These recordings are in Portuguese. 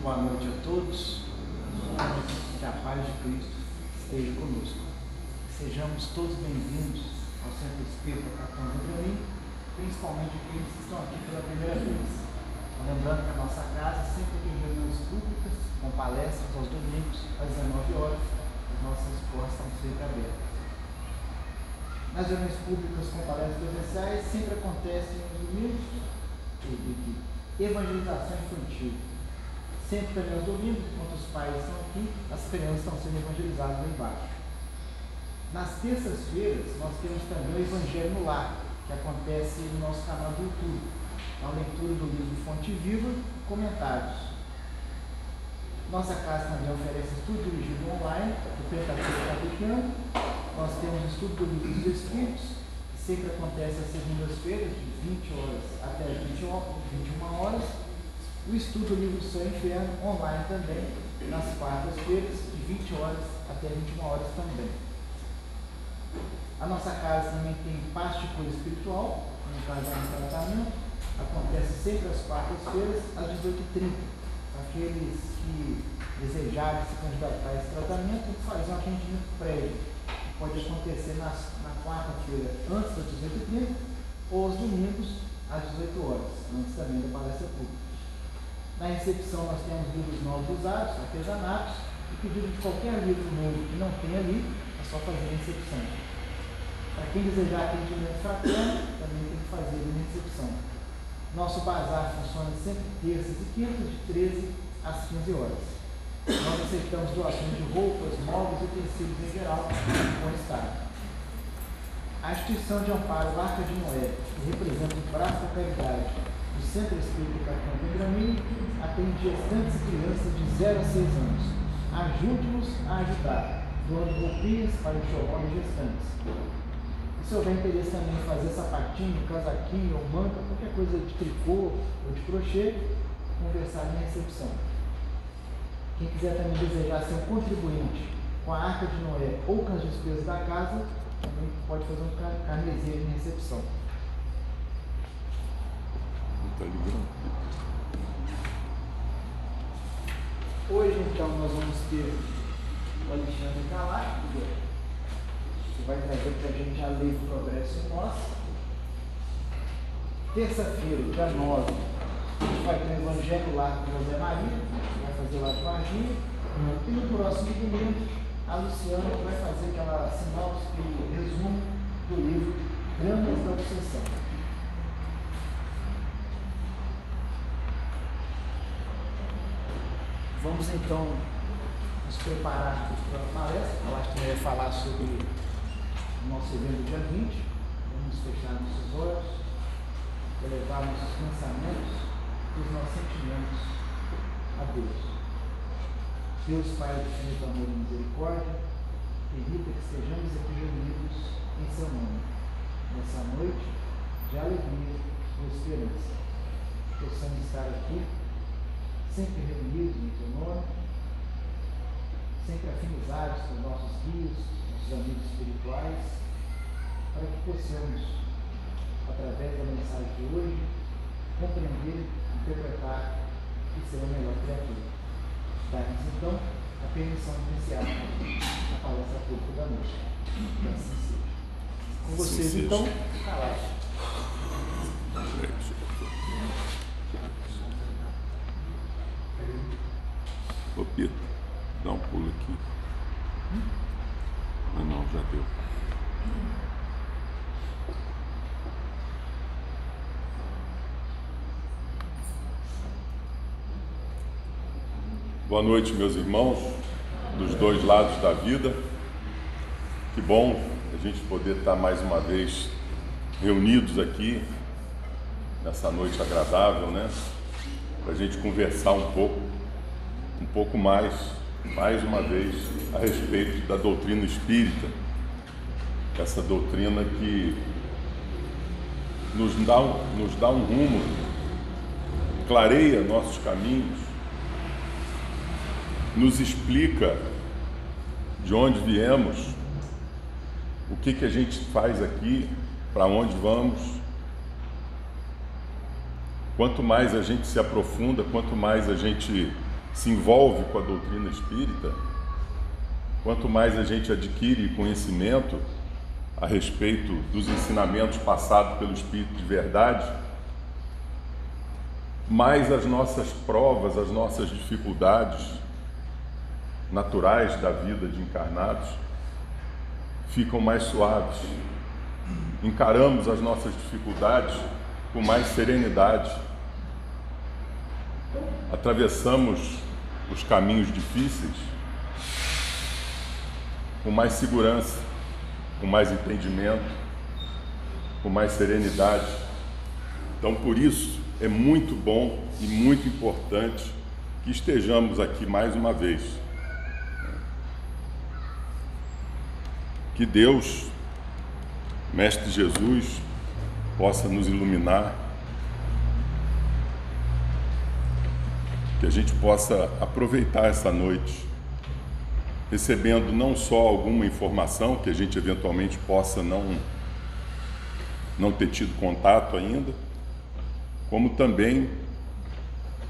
boa noite a todos. Que a paz de Cristo esteja conosco. Sejamos todos bem-vindos ao Centro Espírita Capitão Benjamin, principalmente aqueles que estão aqui pela primeira vez. Lembrando que a nossa casa sempre tem reuniões públicas, com palestras aos domingos, às 19 horas. As nossas portas estão sempre abertas. Nas reuniões públicas com palestras presenciais sempre acontecem nos domingos de evangelização infantil. Sempre também aos domingos, enquanto os pais estão aqui, as crianças estão sendo evangelizadas lá embaixo. Nas terças-feiras, nós temos também o Evangelho no Lar, que acontece no nosso canal do YouTube. A leitura do livro Fonte Viva e comentários. Nossa casa também oferece estudo dirigido online, do Pentateuco Catequiano. Nós temos estudo do livro dos Espíritos, que sempre acontece às segundas-feiras, de 20 horas até as 21 horas. O estudo do livro do Céu e Inferno, online também, nas quartas-feiras, de 20 horas até 21 horas também. A nossa casa também tem paz de cor espiritual, no casamento e tratamento, acontece sempre às quartas-feiras, às 18h30. Aqueles que desejarem se candidatar a esse tratamento, tem que fazer um atendimento prévio. Pode acontecer na quarta-feira, antes das 18h30, ou aos domingos, às 18 horas, antes também da palestra pública. Na recepção nós temos livros novos usados, artesanatos, e pedido de qualquer livro novo que não tem ali, é só fazer a recepção. Para quem desejar atendimento fraterno, também tem que fazer a recepção. Nosso bazar funciona sempre terças e quintas, de 13 às 15 horas. Nós aceitamos doações de roupas, móveis e utensílios em geral, com estado. A instituição de amparo Arca de Noé, que representa o braço da caridade do Centro Espírita Capitão Benjamin, atende gestantes e crianças de 0 a 6 anos. Ajude-nos a ajudar, doando roupinhas para enxoval e gestantes. E se houver interesse também em fazer sapatinho, casaquinho ou manta, qualquer coisa de tricô ou de crochê, conversar na recepção. Quem quiser também desejar ser um contribuinte com a Arca de Noé ou com as despesas da casa, também pode fazer um carnezinho de recepção. Tá ligado? Hoje, então, nós vamos ter o Alexandre Calai, que vai trazer para a gente a lei do progresso em nós. Terça-feira, dia 9, a gente vai ter o Evangelho lá com José Maria, que vai fazer lá de Varginha. E no próximo domingo, a Luciana vai fazer aquela sinopse e resumo do livro Gramas da Obsessão. Vamos então nos preparar para a palestra. Eu acho que vai falar sobre o nosso evento do dia 20. Vamos fechar nossos olhos, elevar nossos pensamentos e os nossos sentimentos a Deus. Deus Pai de infinito amor e misericórdia, permita que estejamos aqui reunidos em seu nome, nessa noite de alegria e esperança. Possamos estar aqui sempre reunidos em teu nome, sempre afinizados com nossos guias, nossos amigos espirituais, para que possamos, através da mensagem de hoje, compreender, interpretar e ser a melhor criatura. Dá-nos então a permissão de iniciar a palestra pública da noite. Que assim seja. Com vocês então, Calai. Ô Pedro, dá um pulo aqui. Ah não, já deu. Boa noite, meus irmãos, dos dois lados da vida. Que bom a gente poder estar mais uma vez reunidos aqui, nessa noite agradável, né? Para a gente conversar um pouco mais uma vez, a respeito da doutrina espírita, essa doutrina que nos dá um rumo, clareia nossos caminhos, nos explica de onde viemos, o que a gente faz aqui, para onde vamos. Quanto mais a gente se aprofunda, quanto mais a gente se envolve com a doutrina espírita, quanto mais a gente adquire conhecimento a respeito dos ensinamentos passados pelo Espírito de verdade, mais as nossas provas, as nossas dificuldades naturais da vida de encarnados ficam mais suaves. Encaramos as nossas dificuldades com mais serenidade. Atravessamos os caminhos difíceis com mais segurança, com mais entendimento, com mais serenidade. Então, por isso, é muito bom e muito importante que estejamos aqui mais uma vez. Que Deus, Mestre Jesus, possa nos iluminar, que a gente possa aproveitar essa noite, recebendo não só alguma informação que a gente eventualmente possa não ter tido contato ainda, como também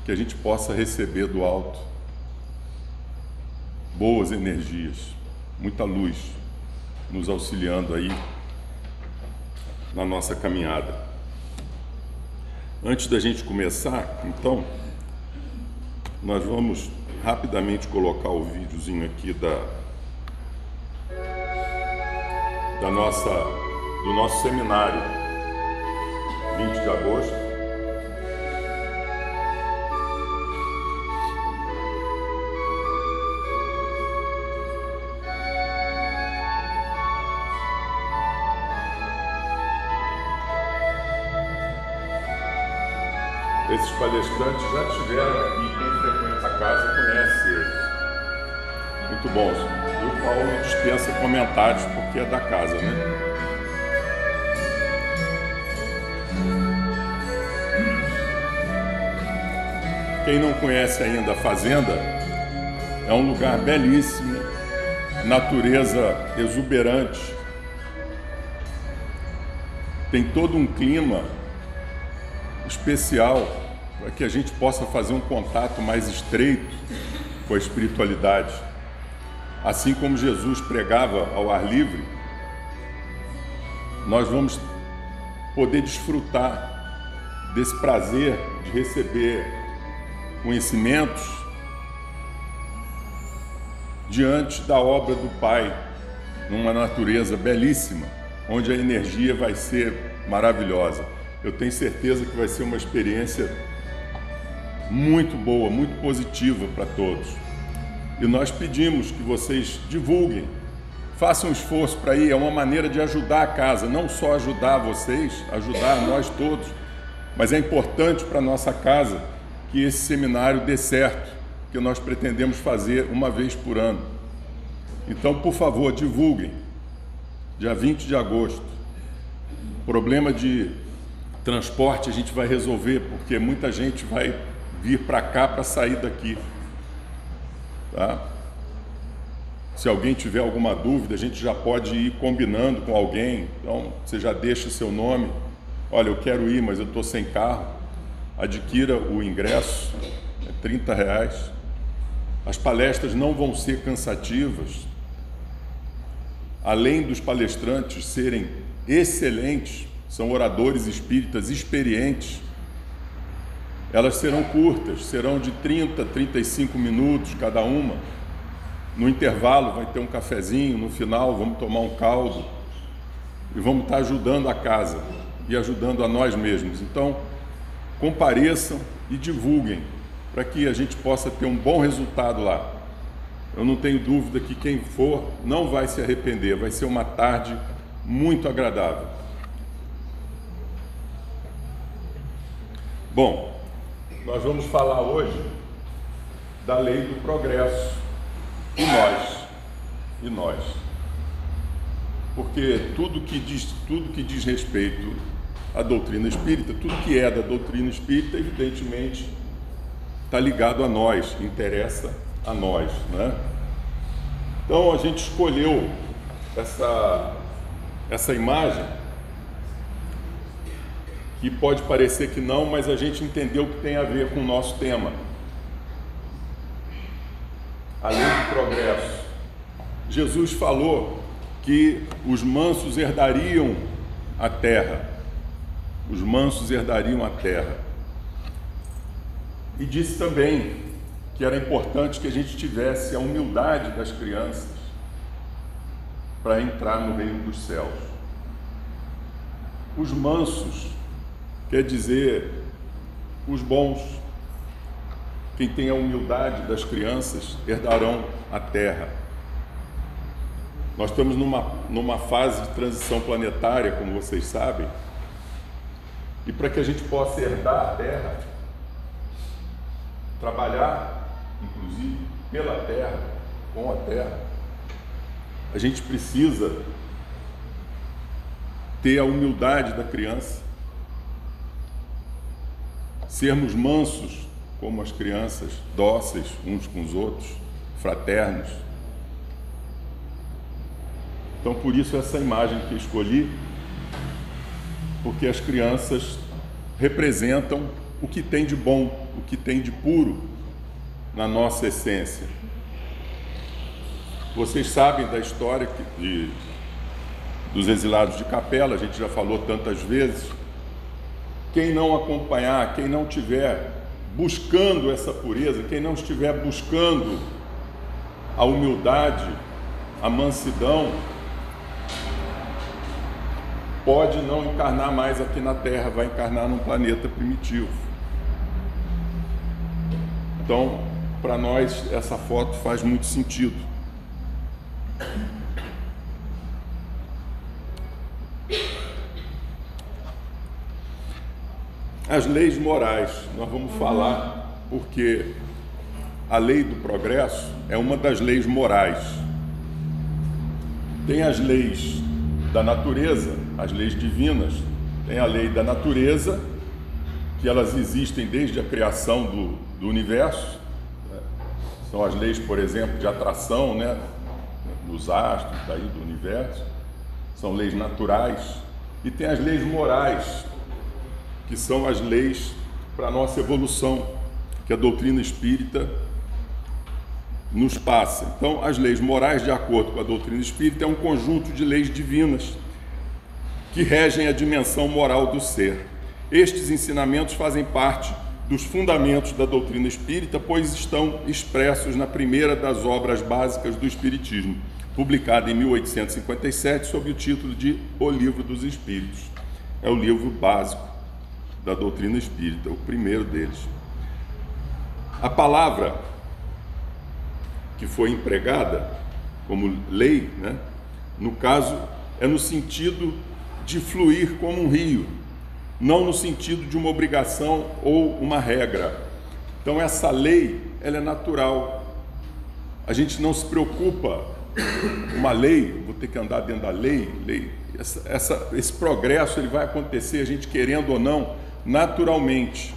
que a gente possa receber do alto boas energias, muita luz, nos auxiliando aí na nossa caminhada. Antes da gente começar, então, nós vamos rapidamente colocar o videozinho aqui do nosso seminário 20 de agosto. Esses palestrantes já estiveram aqui, quem frequenta a casa conhece eles. Muito bons. E o Paulo dispensa comentários porque é da casa, né? Quem não conhece ainda a fazenda, é um lugar belíssimo, natureza exuberante, tem todo um clima especial para que a gente possa fazer um contato mais estreito com a espiritualidade. Assim como Jesus pregava ao ar livre, nós vamos poder desfrutar desse prazer de receber conhecimentos diante da obra do Pai, numa natureza belíssima, onde a energia vai ser maravilhosa. Eu tenho certeza que vai ser uma experiência muito boa, muito positiva para todos. E nós pedimos que vocês divulguem, façam um esforço para ir, é uma maneira de ajudar a casa, não só ajudar vocês, ajudar nós todos, mas é importante para a nossa casa que esse seminário dê certo, que nós pretendemos fazer uma vez por ano. Então, por favor, divulguem, dia 20 de agosto. Problema de transporte a gente vai resolver, porque muita gente vai vir para cá para sair daqui, tá? Se alguém tiver alguma dúvida, a gente já pode ir combinando com alguém. Então, você já deixa seu nome. Olha, eu quero ir, mas eu estou sem carro. Adquira o ingresso, é R$30. As palestras não vão ser cansativas. Além dos palestrantes serem excelentes, são oradores espíritas experientes, elas serão curtas, serão de 30 a 35 minutos cada uma. No intervalo vai ter um cafezinho, no final vamos tomar um caldo e vamos estar ajudando a casa e ajudando a nós mesmos. Então, compareçam e divulguem para que a gente possa ter um bom resultado lá. Eu não tenho dúvida que quem for não vai se arrepender, vai ser uma tarde muito agradável. Bom, nós vamos falar hoje da lei do progresso. E nós. Porque tudo que diz respeito à doutrina espírita, tudo que é da doutrina espírita, evidentemente, está ligado a nós, interessa a nós, né? Então a gente escolheu essa imagem, que pode parecer que não, mas a gente entendeu que tem a ver com o nosso tema. a lei do progresso. Jesus falou que os mansos herdariam a terra. Os mansos herdariam a terra. E disse também que era importante que a gente tivesse a humildade das crianças para entrar no reino dos céus. Os mansos quer dizer os bons. Quem tem a humildade das crianças herdarão a terra. Nós estamos numa fase de transição planetária, como vocês sabem, e para que a gente possa herdar a terra, trabalhar, inclusive, pela terra, com a terra, a gente precisa ter a humildade da criança, sermos mansos como as crianças, dóceis uns com os outros, fraternos. Então, por isso essa imagem que eu escolhi, porque as crianças representam o que tem de bom, o que tem de puro na nossa essência. Vocês sabem da história dos exilados de Capela, a gente já falou tantas vezes. Quem não acompanhar, quem não estiver buscando essa pureza, quem não estiver buscando a humildade, a mansidão, pode não encarnar mais aqui na Terra, vai encarnar num planeta primitivo. Então, para nós, essa foto faz muito sentido. As leis morais, nós vamos falar porque a lei do progresso é uma das leis morais. Tem as leis da natureza, as leis divinas, tem a lei da natureza, que elas existem desde a criação do universo, né? São as leis, por exemplo, de atração, né? Nos astros, daí do universo, são leis naturais, e tem as leis morais, que são as leis para a nossa evolução, que a doutrina espírita nos passa. Então, as leis morais, de acordo com a doutrina espírita, é um conjunto de leis divinas que regem a dimensão moral do ser. Estes ensinamentos fazem parte dos fundamentos da doutrina espírita, pois estão expressos na primeira das obras básicas do Espiritismo, publicada em 1857, sob o título de O Livro dos Espíritos. É o livro básico da doutrina espírita, o primeiro deles. A palavra que foi empregada como lei, né, no caso, é no sentido de fluir como um rio, não no sentido de uma obrigação ou uma regra. Então, essa lei, ela é natural. A gente não se preocupa, uma lei, vou ter que andar dentro da lei. Esse progresso ele vai acontecer, a gente querendo ou não, naturalmente.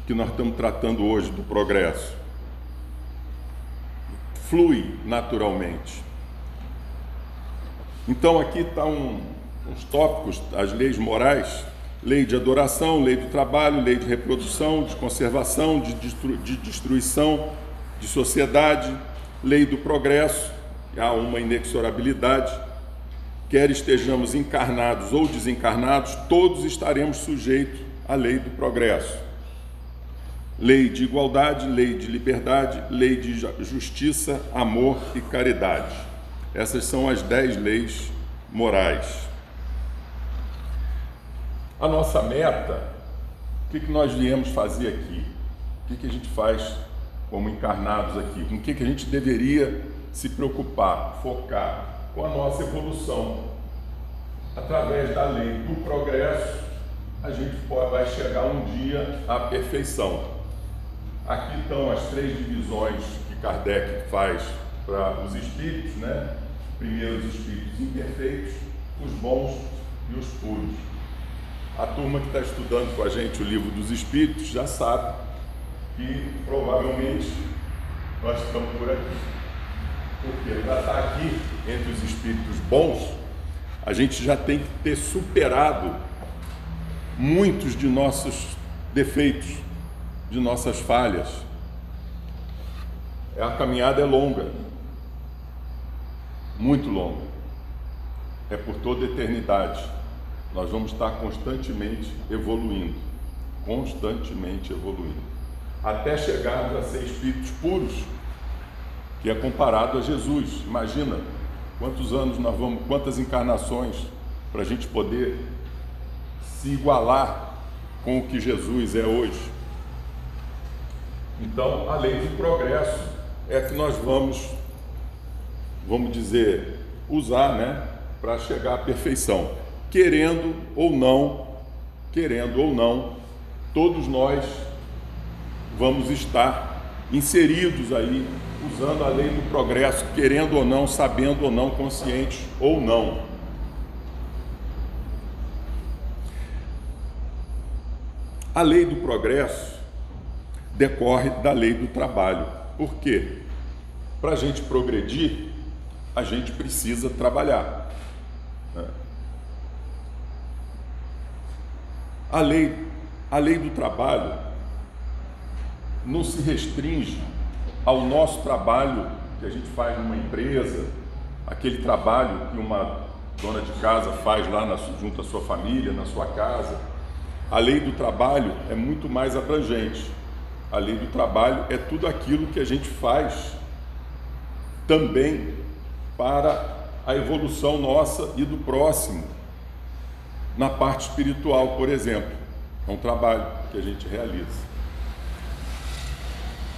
Que nós estamos tratando hoje do progresso. Flui naturalmente. Então aqui estão uns tópicos, as leis morais: lei de adoração, lei do trabalho, lei de reprodução, de conservação, de destruição, de sociedade, lei do progresso. Há uma inexorabilidade. Quer estejamos encarnados ou desencarnados, todos estaremos sujeitos à lei do progresso. Lei de igualdade, lei de liberdade, lei de justiça, amor e caridade. Essas são as 10 leis morais. A nossa meta, o que nós viemos fazer aqui? O que a gente faz como encarnados aqui? Com o que a gente deveria se preocupar, focar? Com a nossa evolução. Através da lei do progresso, a gente vai chegar um dia à perfeição. Aqui estão as 3 divisões que Kardec faz para os espíritos, né? Primeiro, os espíritos imperfeitos, os bons e os puros. A turma que está estudando com a gente o Livro dos Espíritos já sabe que provavelmente nós estamos por aqui. Porque para estar aqui entre os espíritos bons, a gente já tem que ter superado muitos de nossos defeitos, de nossas falhas. A caminhada é longa, muito longa, é por toda a eternidade. Nós vamos estar constantemente evoluindo, até chegarmos a ser espíritos puros, que é comparado a Jesus. Imagina quantos anos nós vamos, quantas encarnações para a gente poder se igualar com o que Jesus é hoje. Então, a lei do progresso é que nós vamos dizer, usar, né, para chegar à perfeição. Querendo ou não, todos nós vamos estar inseridos aí, usando a lei do progresso, querendo ou não, sabendo ou não, conscientes ou não. A lei do progresso decorre da lei do trabalho. Por quê? Para a gente progredir, a gente precisa trabalhar. A lei do trabalho não se restringe ao nosso trabalho que a gente faz numa empresa, aquele trabalho que uma dona de casa faz lá junto à sua família, na sua casa. A lei do trabalho é muito mais abrangente. A lei do trabalho é tudo aquilo que a gente faz também para a evolução nossa e do próximo. Na parte espiritual, por exemplo, é um trabalho que a gente realiza.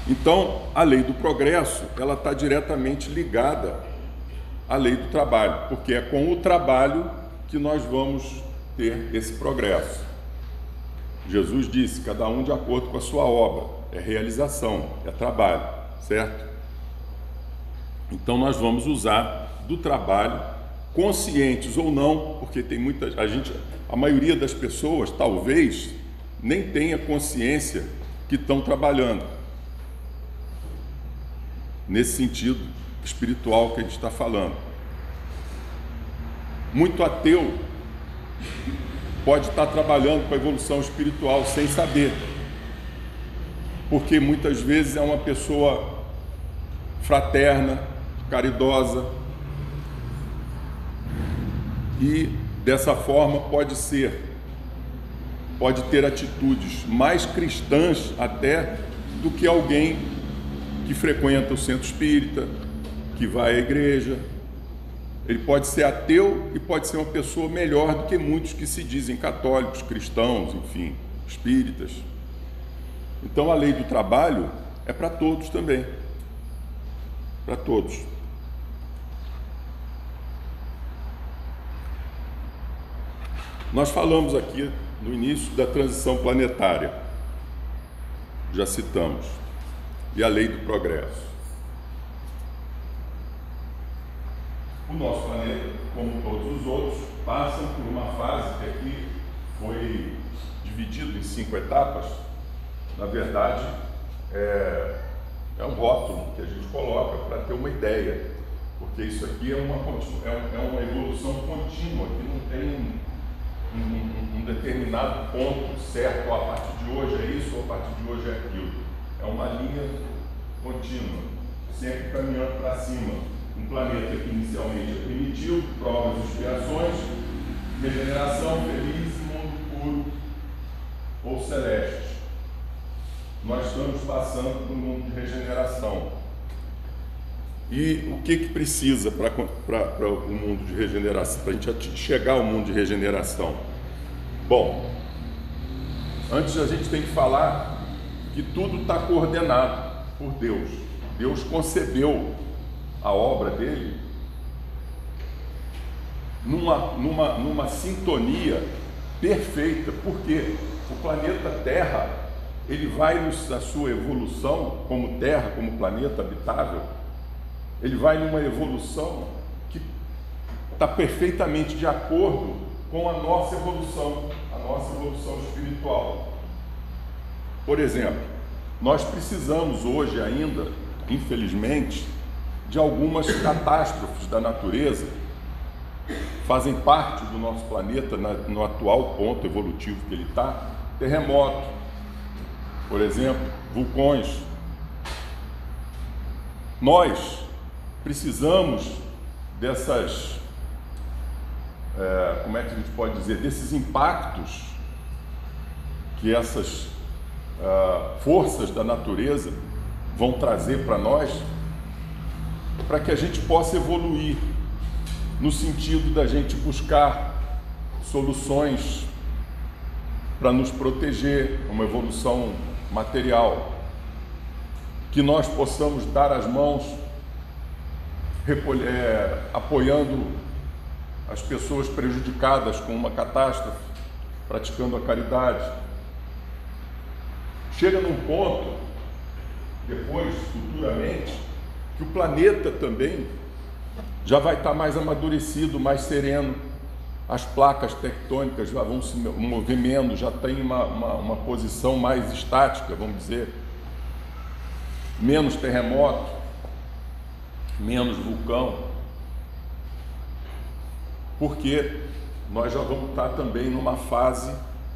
Então, a lei do progresso, ela está diretamente ligada à lei do trabalho, porque é com o trabalho que nós vamos ter esse progresso. Jesus disse, cada um de acordo com a sua obra, é realização, é trabalho, certo? Então nós vamos usar do trabalho, conscientes ou não, porque tem a maioria das pessoas talvez nem tenha consciência que estão trabalhando, nesse sentido espiritual que a gente está falando. Muito ateu pode estar trabalhando com a evolução espiritual sem saber, porque muitas vezes é uma pessoa fraterna, caridosa, e dessa forma pode ter atitudes mais cristãs até do que alguém que frequenta o centro espírita, que vai à igreja. Ele pode ser ateu e pode ser uma pessoa melhor do que muitos que se dizem católicos, cristãos, enfim, espíritas. Então a lei do trabalho é para todos também, para todos. Nós falamos aqui no início da transição planetária, já citamos, e a lei do progresso. O nosso planeta, como todos os outros, passam por uma fase que aqui foi dividido em 5 etapas. Na verdade, é um rótulo que a gente coloca para ter uma ideia, porque isso aqui é uma evolução contínua, que não tem um determinado ponto certo, ou a partir de hoje é isso, ou a partir de hoje é aquilo. É uma linha contínua, sempre caminhando para cima. Um planeta que inicialmente é primitivo, provas e expiações, regeneração, feliz, mundo puro ou celeste. Nós estamos passando por um mundo de regeneração. E o que precisa para o mundo de regeneração, para a gente chegar ao mundo de regeneração? Bom, antes a gente tem que falar que tudo está coordenado por Deus. Deus concebeu a obra dele numa sintonia perfeita, porque o planeta Terra, ele vai na sua evolução como Terra, como planeta habitável, ele vai numa evolução que está perfeitamente de acordo com a nossa evolução espiritual. Por exemplo, nós precisamos hoje ainda, infelizmente, de algumas catástrofes da natureza, fazem parte do nosso planeta no atual ponto evolutivo que ele está. Terremoto, por exemplo, vulcões, Nós precisamos dessas, como é que a gente pode dizer, desses impactos que essas forças da natureza vão trazer para nós, para que a gente possa evoluir no sentido da gente buscar soluções para nos proteger, uma evolução material, que nós possamos dar as mãos apoiando as pessoas prejudicadas com uma catástrofe, praticando a caridade. Chega num ponto, depois, futuramente, que o planeta também já vai estar mais amadurecido, mais sereno. As placas tectônicas já vão se mover menos, já tem uma posição mais estática, vamos dizer. Menos terremoto, menos vulcão. Porque nós já vamos estar também numa fase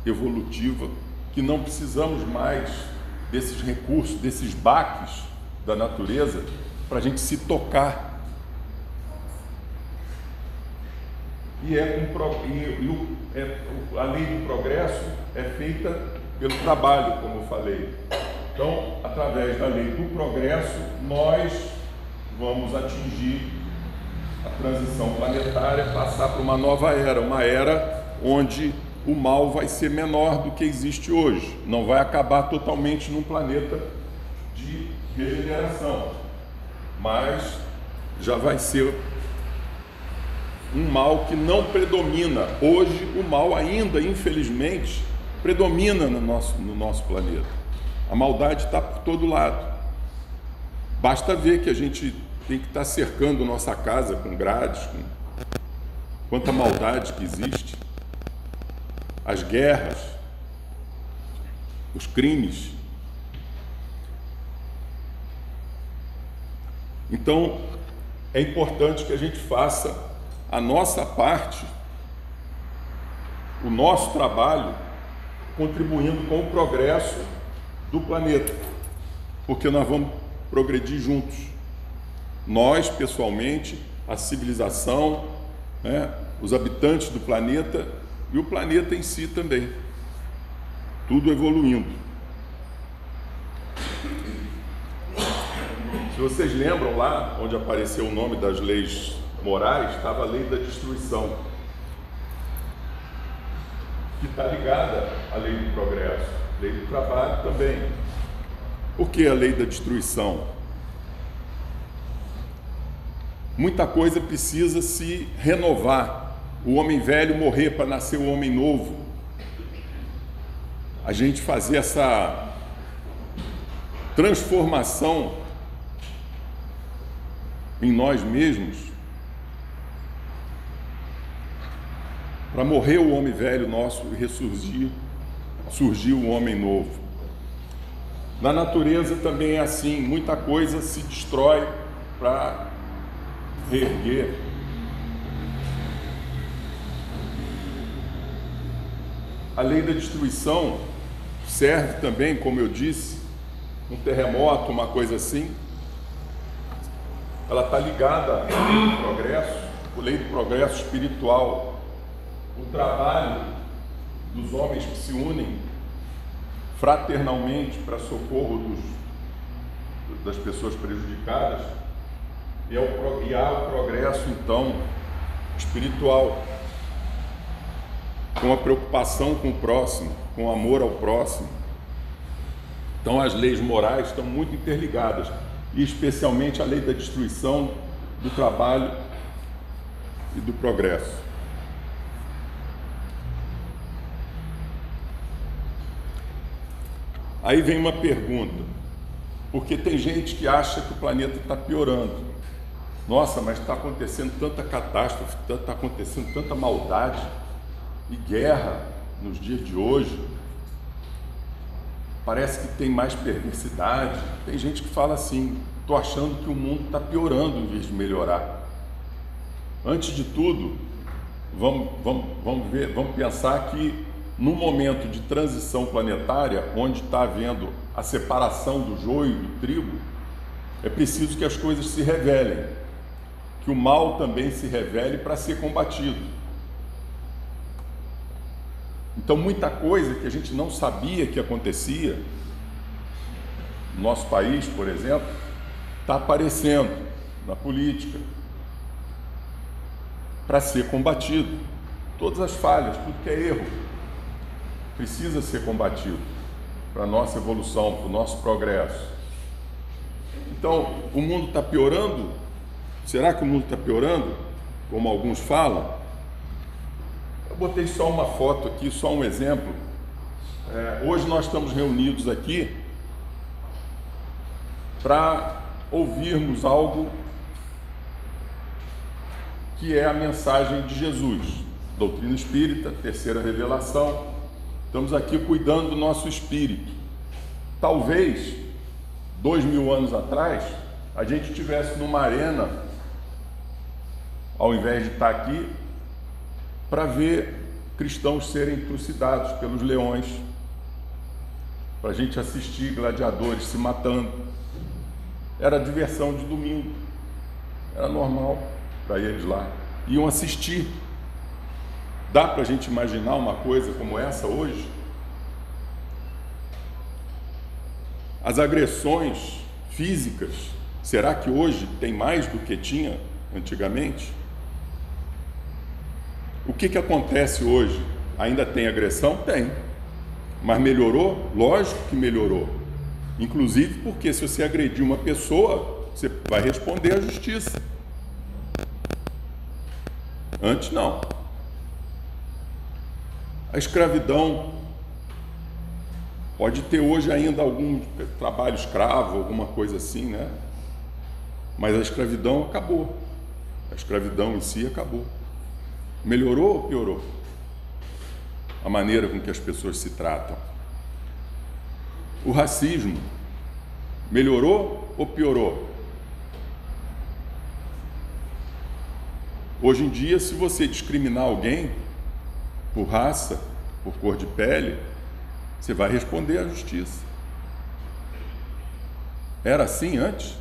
evolutiva que não precisamos mais desses recursos, desses baques da natureza para a gente se tocar. A lei do progresso é feita pelo trabalho, como eu falei. Então, através da lei do progresso, nós vamos atingir a transição planetária, passar para uma nova era, uma era onde o mal vai ser menor do que existe hoje. Não vai acabar totalmente num planeta de regeneração, mas já vai ser um mal que não predomina. Hoje o mal ainda, infelizmente, predomina no nosso planeta. A maldade está por todo lado. Basta ver que a gente tem que estar cercando nossa casa com grades, quanta maldade que existe. As guerras, os crimes. Então, é importante que a gente faça a nossa parte, o nosso trabalho, contribuindo com o progresso do planeta, porque nós vamos progredir juntos. Nós, pessoalmente, a civilização, os habitantes do planeta e o planeta em si também. Tudo evoluindo. Se vocês lembram lá, onde apareceu o nome das leis morais, estava a lei da destruição, que está ligada à lei do progresso, lei do trabalho também. Por que a lei da destruição? Muita coisa precisa se renovar. O homem velho morrer para nascer o homem novo. A gente fazer essa transformação em nós mesmos, para morrer o homem velho nosso e surgir o homem novo. Na natureza também é assim, muita coisa se destrói para reerguer. A lei da destruição serve também, como eu disse, um terremoto, uma coisa assim, ela está ligada à lei do progresso, a lei do progresso espiritual. O trabalho dos homens que se unem fraternalmente para socorro das pessoas prejudicadas, e há o progresso, então, espiritual, com a preocupação com o próximo, com o amor ao próximo. Então, as leis morais estão muito interligadas, e especialmente a lei da destruição, do trabalho e do progresso. Aí vem uma pergunta, porque tem gente que acha que o planeta está piorando. Nossa, mas está acontecendo tanta catástrofe, está acontecendo tanta maldade e guerra nos dias de hoje. Parece que tem mais perversidade. Tem gente que fala assim, estou achando que o mundo está piorando em vez de melhorar. Antes de tudo, vamos pensar que num momento de transição planetária, onde está havendo a separação do joio e do trigo, é preciso que as coisas se revelem, que o mal também se revele para ser combatido. Então, muita coisa que a gente não sabia que acontecia no nosso país, por exemplo, está aparecendo na política para ser combatido. Todas as falhas, tudo que é erro, precisa ser combatido para a nossa evolução, para o nosso progresso. Então, o mundo está piorando? Será que o mundo está piorando, como alguns falam? Eu botei só uma foto aqui, só um exemplo. Hoje nós estamos reunidos aqui para ouvirmos algo que é a mensagem de Jesus, doutrina espírita, terceira revelação. Estamos aqui cuidando do nosso espírito. Talvez 2000 anos atrás a gente estivesse numa arena, ao invés de estar aqui, para ver cristãos serem trucidados pelos leões, para a gente assistir gladiadores se matando. Era diversão de domingo, era normal para eles lá, iam assistir. Dá para a gente imaginar uma coisa como essa hoje? As agressões físicas, será que hoje tem mais do que tinha antigamente? O que acontece hoje? Ainda tem agressão? Tem. Mas melhorou? Lógico que melhorou. Inclusive porque se você agredir uma pessoa, você vai responder à justiça. Antes não. A escravidão, pode ter hoje ainda algum trabalho escravo, alguma coisa assim, né? Mas a escravidão acabou. A escravidão em si acabou. Melhorou ou piorou a maneira com que as pessoas se tratam? O racismo melhorou ou piorou? Hoje em dia, se você discriminar alguém por raça, por cor de pele, você vai responder à justiça. Era assim antes?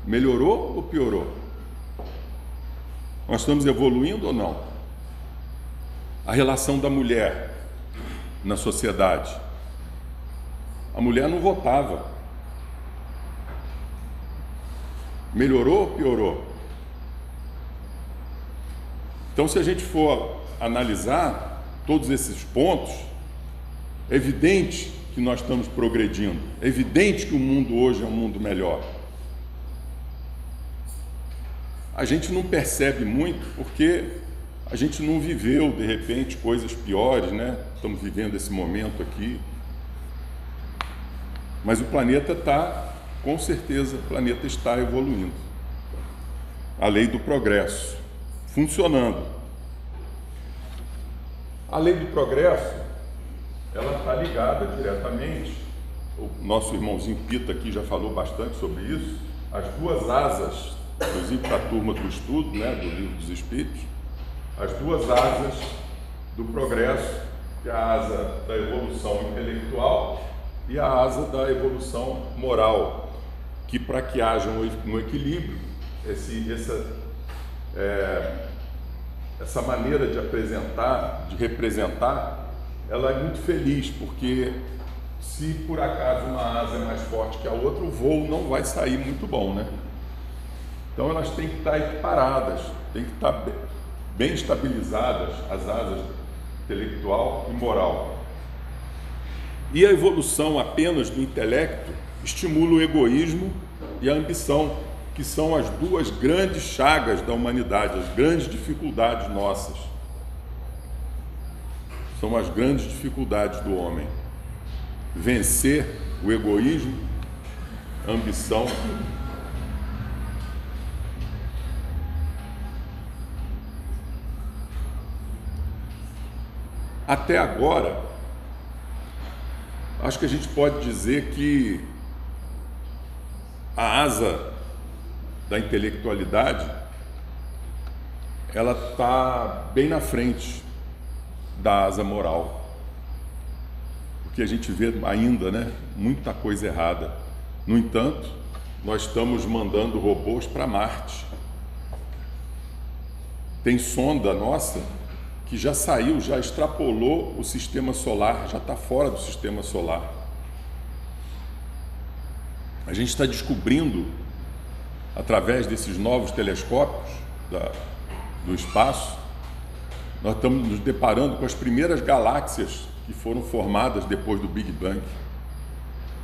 Melhorou ou piorou? Nós estamos evoluindo ou não? A relação da mulher na sociedade. A mulher não votava. Melhorou ou piorou? Então, se a gente for analisar todos esses pontos, é evidente que nós estamos progredindo. É evidente que o mundo hoje é um mundo melhor. A gente não percebe muito porque a gente não viveu, de repente, coisas piores, né? Estamos vivendo esse momento aqui. Mas o planeta está, com certeza, o planeta está evoluindo. A lei do progresso, funcionando. A lei do progresso, ela está ligada diretamente, o nosso irmãozinho Pita aqui já falou bastante sobre isso, as duas asas, inclusive para a turma do estudo, né, do Livro dos Espíritos, as duas asas do progresso, que é a asa da evolução intelectual e a asa da evolução moral, que para que haja um equilíbrio, essa maneira de apresentar, de representar, ela é muito feliz, porque se por acaso uma asa é mais forte que a outra, o voo não vai sair muito bom, né? Então elas têm que estar equiparadas, têm que estar bem estabilizadas, as asas intelectual e moral. E a evolução apenas do intelecto estimula o egoísmo e a ambição, que são as duas grandes chagas da humanidade, as grandes dificuldades nossas. São as grandes dificuldades do homem. Vencer o egoísmo, a ambição. Até agora, acho que a gente pode dizer que a asa da intelectualidade, ela está bem na frente da asa moral, porque a gente vê ainda, né, muita coisa errada. No entanto, nós estamos mandando robôs para Marte. Tem sonda nossa que já saiu, já extrapolou o sistema solar, já está fora do sistema solar. A gente está descobrindo, através desses novos telescópios do espaço, nós estamos nos deparando com as primeiras galáxias que foram formadas depois do Big Bang.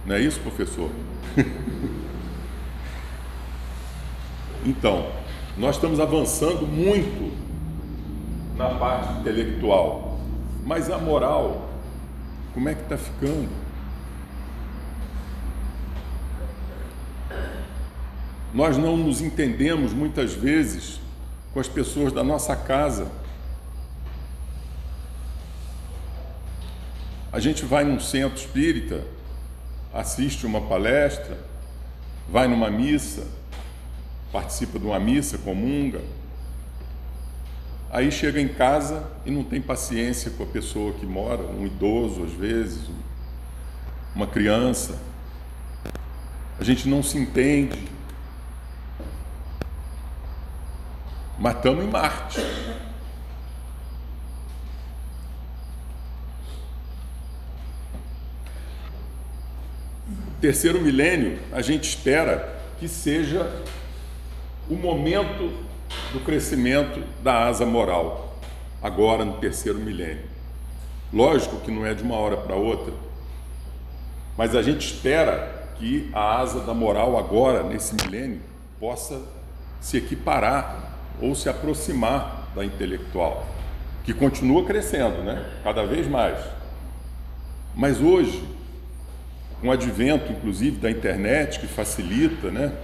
Não é isso, professor? Então, nós estamos avançando muito na parte intelectual, mas a moral, como é que está ficando? Nós não nos entendemos muitas vezes com as pessoas da nossa casa. A gente vai num centro espírita, assiste uma palestra, vai numa missa, participa de uma missa, comunga, aí chega em casa e não tem paciência com a pessoa que mora, um idoso às vezes, uma criança. A gente não se entende, mas estamos em Marte. Terceiro milênio, a gente espera que seja o momento do crescimento da asa moral, agora no terceiro milênio. Lógico que não é de uma hora para outra, mas a gente espera que a asa da moral agora, nesse milênio, possa se equiparar ou se aproximar da intelectual, que continua crescendo, né? Cada vez mais. Mas hoje, com o advento, inclusive, da internet, que facilita, né?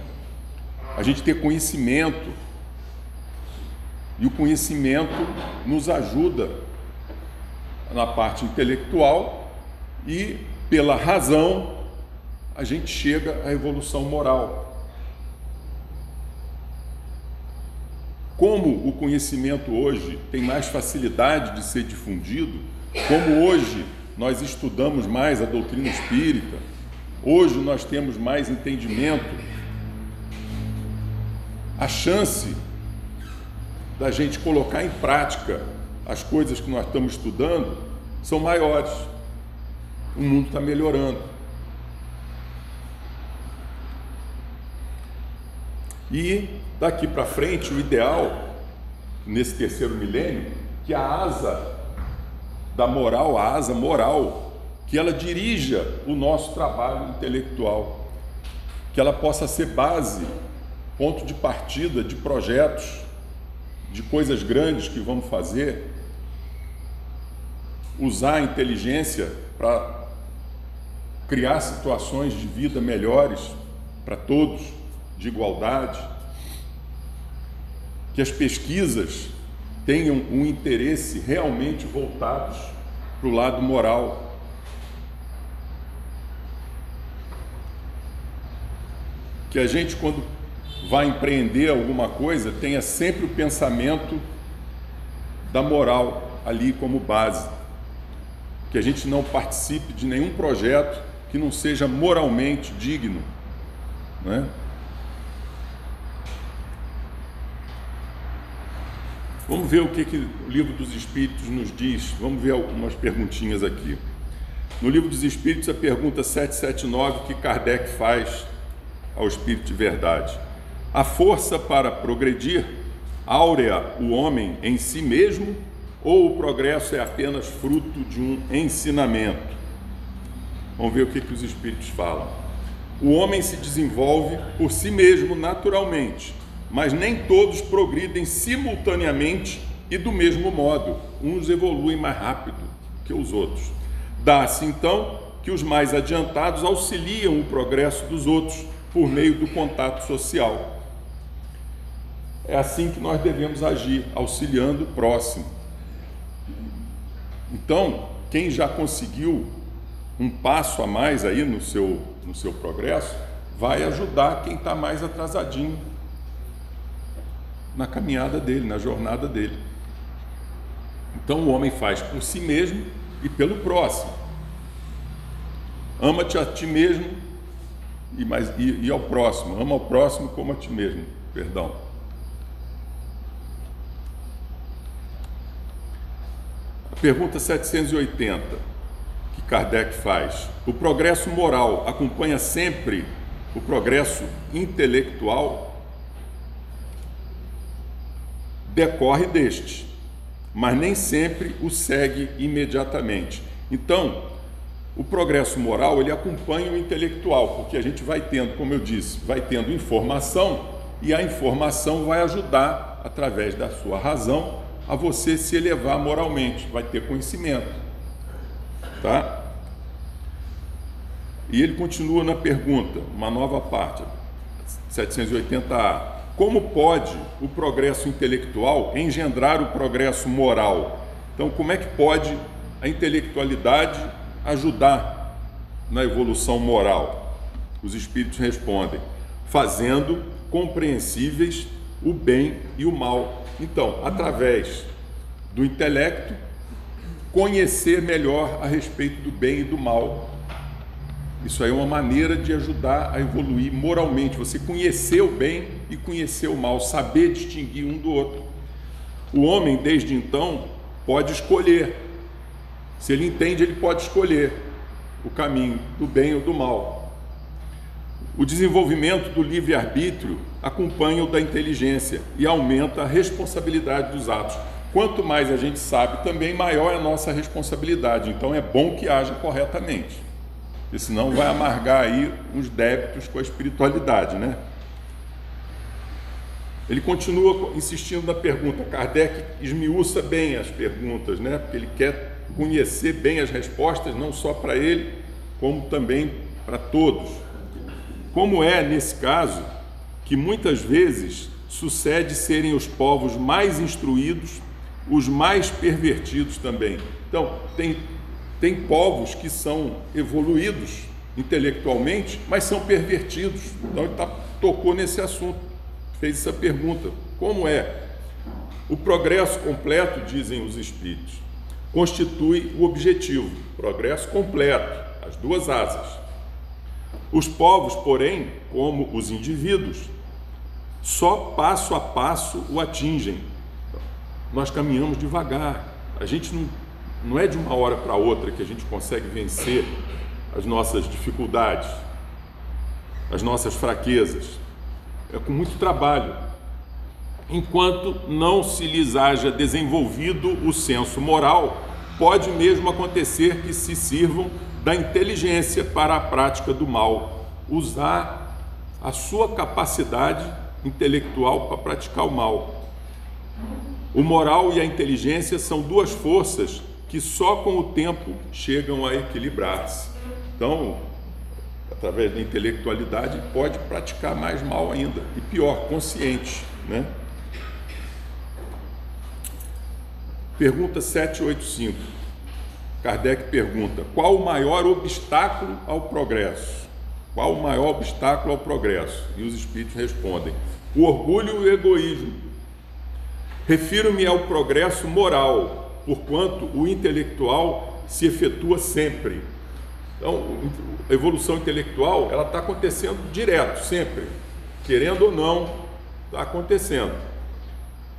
A gente ter conhecimento, e o conhecimento nos ajuda na parte intelectual e, pela razão, a gente chega à evolução moral. Como o conhecimento hoje tem mais facilidade de ser difundido, como hoje nós estudamos mais a doutrina espírita, hoje nós temos mais entendimento, a chance da gente colocar em prática as coisas que nós estamos estudando são maiores. O mundo está melhorando. E daqui para frente, o ideal, nesse terceiro milênio, que a asa da moral, a asa moral, que ela dirija o nosso trabalho intelectual, que ela possa ser base, ponto de partida de projetos, de coisas grandes que vamos fazer, usar a inteligência para criar situações de vida melhores para todos, de igualdade, que as pesquisas tenham um interesse realmente voltados para o lado moral. Que a gente, quando vai empreender alguma coisa, tenha sempre o pensamento da moral ali como base. Que a gente não participe de nenhum projeto que não seja moralmente digno, né? Vamos ver o que o Livro dos Espíritos nos diz. Vamos ver algumas perguntinhas aqui. No Livro dos Espíritos, a pergunta 779 que Kardec faz ao Espírito de Verdade: a força para progredir áurea o homem em si mesmo, ou o progresso é apenas fruto de um ensinamento? Vamos ver o que os Espíritos falam. O homem se desenvolve por si mesmo naturalmente, mas nem todos progridem simultaneamente e do mesmo modo. Uns evoluem mais rápido que os outros. Dá-se então que os mais adiantados auxiliam o progresso dos outros por meio do contato social. É assim que nós devemos agir, auxiliando o próximo. Então, quem já conseguiu um passo a mais aí no seu progresso, vai ajudar quem está mais atrasadinho na caminhada dele, na jornada dele. Então o homem faz por si mesmo e pelo próximo. Ama-te a ti mesmo e ao próximo. Ama ao próximo como a ti mesmo. Perdão. A pergunta 780, que Kardec faz. O progresso moral acompanha sempre o progresso intelectual? Decorre deste, mas nem sempre o segue imediatamente. Então, o progresso moral, ele acompanha o intelectual, porque a gente vai tendo, como eu disse, vai tendo informação, e a informação vai ajudar, através da sua razão, a você se elevar moralmente, vai ter conhecimento, tá? E ele continua na pergunta, uma nova parte, 780A. Como pode o progresso intelectual engendrar o progresso moral? Então, como é que pode a intelectualidade ajudar na evolução moral? Os espíritos respondem: fazendo compreensíveis o bem e o mal. Então, através do intelecto, conhecer melhor a respeito do bem e do mal. Isso aí é uma maneira de ajudar a evoluir moralmente, você conhecer o bem e conhecer o mal, saber distinguir um do outro. O homem, desde então, pode escolher. Se ele entende, ele pode escolher o caminho do bem ou do mal. O desenvolvimento do livre-arbítrio acompanha o da inteligência e aumenta a responsabilidade dos atos. Quanto mais a gente sabe, também maior é a nossa responsabilidade. Então é bom que haja corretamente, porque senão vai amargar aí uns débitos com a espiritualidade, né? Ele continua insistindo na pergunta. Kardec esmiuça bem as perguntas, né? Porque ele quer conhecer bem as respostas, não só para ele, como também para todos. Como é, nesse caso, que muitas vezes sucede serem os povos mais instruídos os mais pervertidos também. Então, tem povos que são evoluídos intelectualmente, mas são pervertidos. Então ele tocou nesse assunto, fez essa pergunta. Como é? O progresso completo, dizem os espíritos, constitui o objetivo. Progresso completo, as duas asas. Os povos, porém, como os indivíduos, só passo a passo o atingem. Nós caminhamos devagar. A gente não é de uma hora para outra que a gente consegue vencer as nossas dificuldades, as nossas fraquezas. É com muito trabalho. Enquanto não se lhes haja desenvolvido o senso moral, pode mesmo acontecer que se sirvam da inteligência para a prática do mal, usar a sua capacidade intelectual para praticar o mal. O moral e a inteligência são duas forças que só com o tempo chegam a equilibrar-se. Então, através da intelectualidade, pode praticar mais mal ainda, e pior, consciente, né? Pergunta 785. Kardec pergunta: qual o maior obstáculo ao progresso? Qual o maior obstáculo ao progresso? E os espíritos respondem: o orgulho e o egoísmo. Refiro-me ao progresso moral, porquanto o intelectual se efetua sempre. Então, a evolução intelectual, ela está acontecendo direto, sempre. Querendo ou não, está acontecendo.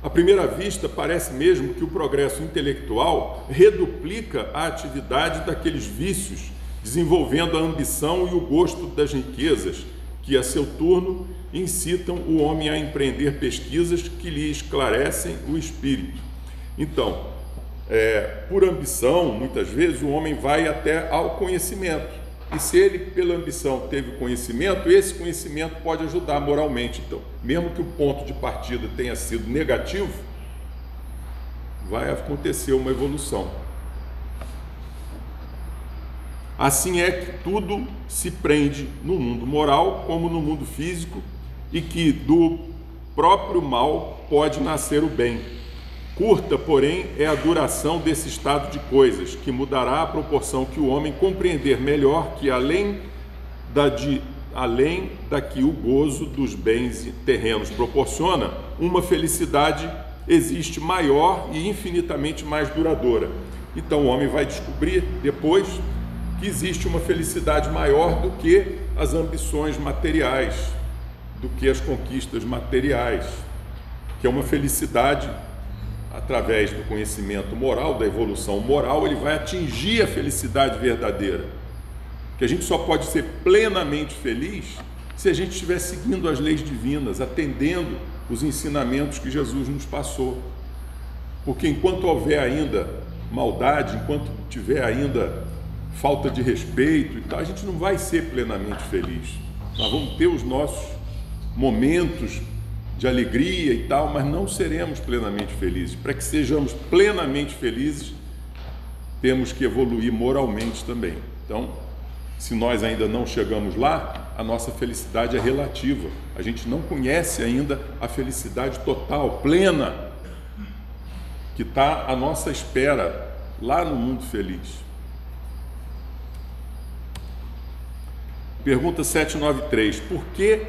À primeira vista, parece mesmo que o progresso intelectual reduplica a atividade daqueles vícios, desenvolvendo a ambição e o gosto das riquezas, que, a seu turno, incitam o homem a empreender pesquisas que lhe esclarecem o espírito. Então, por ambição, muitas vezes, o homem vai até ao conhecimento. E se ele, pela ambição, teve conhecimento, esse conhecimento pode ajudar moralmente. Então, mesmo que o ponto de partida tenha sido negativo, vai acontecer uma evolução. Assim é que tudo se prende no mundo moral como no mundo físico, e que do próprio mal pode nascer o bem. Curta, porém, é a duração desse estado de coisas, que mudará à proporção que o homem compreender melhor que além da que o gozo dos bens terrenos proporciona, uma felicidade existe maior e infinitamente mais duradoura. Então o homem vai descobrir depois que existe uma felicidade maior do que as ambições materiais, do que as conquistas materiais, que é uma felicidade através do conhecimento moral, da evolução moral, ele vai atingir a felicidade verdadeira, que a gente só pode ser plenamente feliz se a gente estiver seguindo as leis divinas, atendendo os ensinamentos que Jesus nos passou. Porque enquanto houver ainda maldade, enquanto tiver ainda falta de respeito e tal, a gente não vai ser plenamente feliz. Nós vamos ter os nossos momentos de alegria e tal, mas não seremos plenamente felizes. Para que sejamos plenamente felizes, temos que evoluir moralmente também. Então, se nós ainda não chegamos lá, a nossa felicidade é relativa. A gente não conhece ainda a felicidade total, plena, que está à nossa espera lá no mundo feliz. Pergunta 793. Por que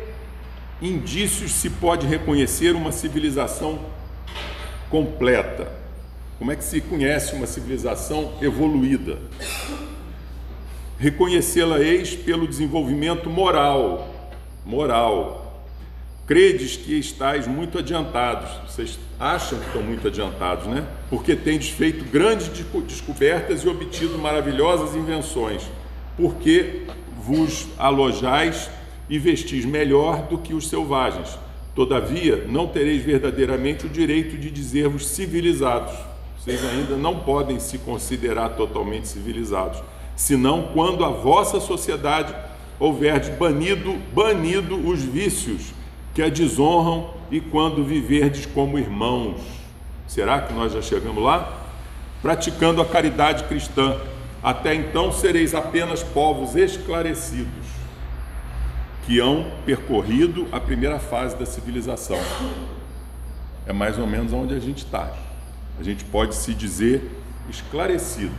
indícios se pode reconhecer uma civilização completa? Como é que se conhece uma civilização evoluída? Reconhecê-la-eis pelo desenvolvimento moral. Credes que estáis muito adiantados. Vocês acham que estão muito adiantados, né? Porque tendes feito grandes descobertas e obtido maravilhosas invenções. Porque vos alojais e vestis melhor do que os selvagens. Todavia, não tereis verdadeiramente o direito de dizer-vos civilizados. Vocês ainda não podem se considerar totalmente civilizados, senão quando a vossa sociedade houverdes banido os vícios que a desonram e quando viverdes como irmãos. Será que nós já chegamos lá? Praticando a caridade cristã. Até então sereis apenas povos esclarecidos, que hão percorrido a primeira fase da civilização. É mais ou menos onde a gente está. A gente pode se dizer esclarecido,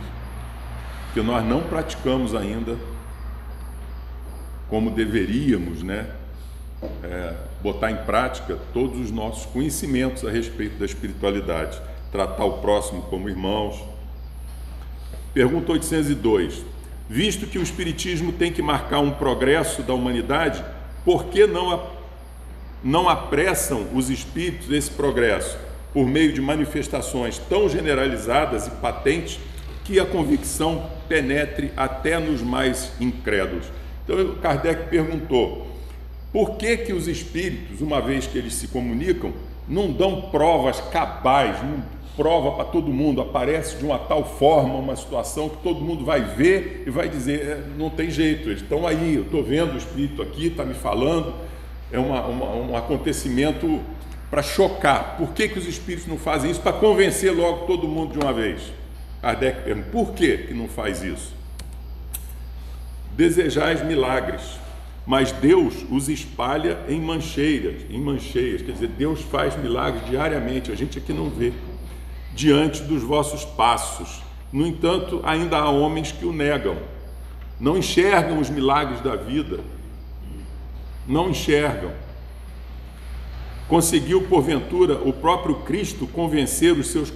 porque nós não praticamos ainda como deveríamos, né? Botar em prática todos os nossos conhecimentos a respeito da espiritualidade, tratar o próximo como irmãos. Pergunta 802. Visto que o Espiritismo tem que marcar um progresso da humanidade, por que não apressam os espíritos esse progresso por meio de manifestações tão generalizadas e patentes que a convicção penetre até nos mais incrédulos? Então Kardec perguntou, por que os espíritos, uma vez que eles se comunicam, não dão provas cabais, não prova para todo mundo, aparece de uma tal forma uma situação que todo mundo vai ver e vai dizer, não tem jeito, eles estão aí, eu estou vendo o espírito aqui, está me falando, é um acontecimento para chocar. Por que os espíritos não fazem isso? Para convencer logo todo mundo de uma vez. Kardec pergunta, por que não faz isso? Desejais milagres, mas Deus os espalha em mancheias, quer dizer, Deus faz milagres diariamente, a gente aqui não vê, diante dos vossos passos. No entanto, ainda há homens que o negam, não enxergam os milagres da vida, não enxergam. Conseguiu, porventura, o próprio Cristo convencer os seus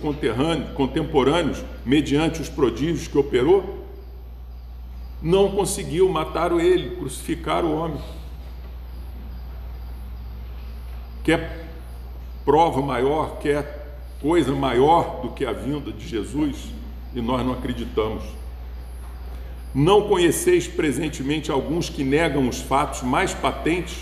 contemporâneos mediante os prodígios que operou? Não conseguiu, mataram ele, crucificaram o homem. Quer prova maior, quer coisa maior do que a vinda de Jesus, e nós não acreditamos. Não conheceis presentemente alguns que negam os fatos mais patentes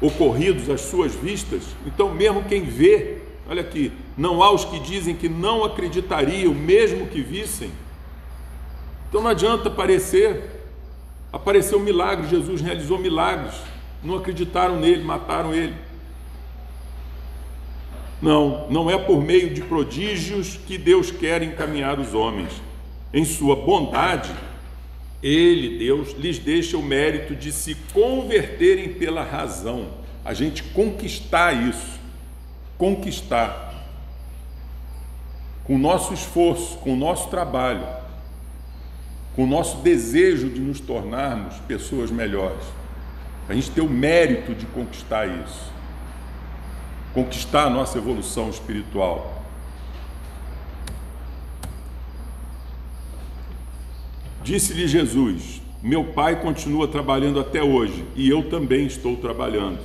ocorridos às suas vistas? Então, mesmo quem vê, olha aqui, não há os que dizem que não acreditariam, mesmo que vissem. Então não adianta apareceu um milagre, Jesus realizou milagres, não acreditaram nele, mataram ele. Não é por meio de prodígios que Deus quer encaminhar os homens. Em sua bondade, Ele, Deus, lhes deixa o mérito de se converterem pela razão. A gente conquistar isso, conquistar, com o nosso esforço, com o nosso trabalho, com o nosso desejo de nos tornarmos pessoas melhores. A gente ter o mérito de conquistar isso. Conquistar a nossa evolução espiritual. Disse-lhe Jesus: meu Pai continua trabalhando até hoje, e eu também estou trabalhando.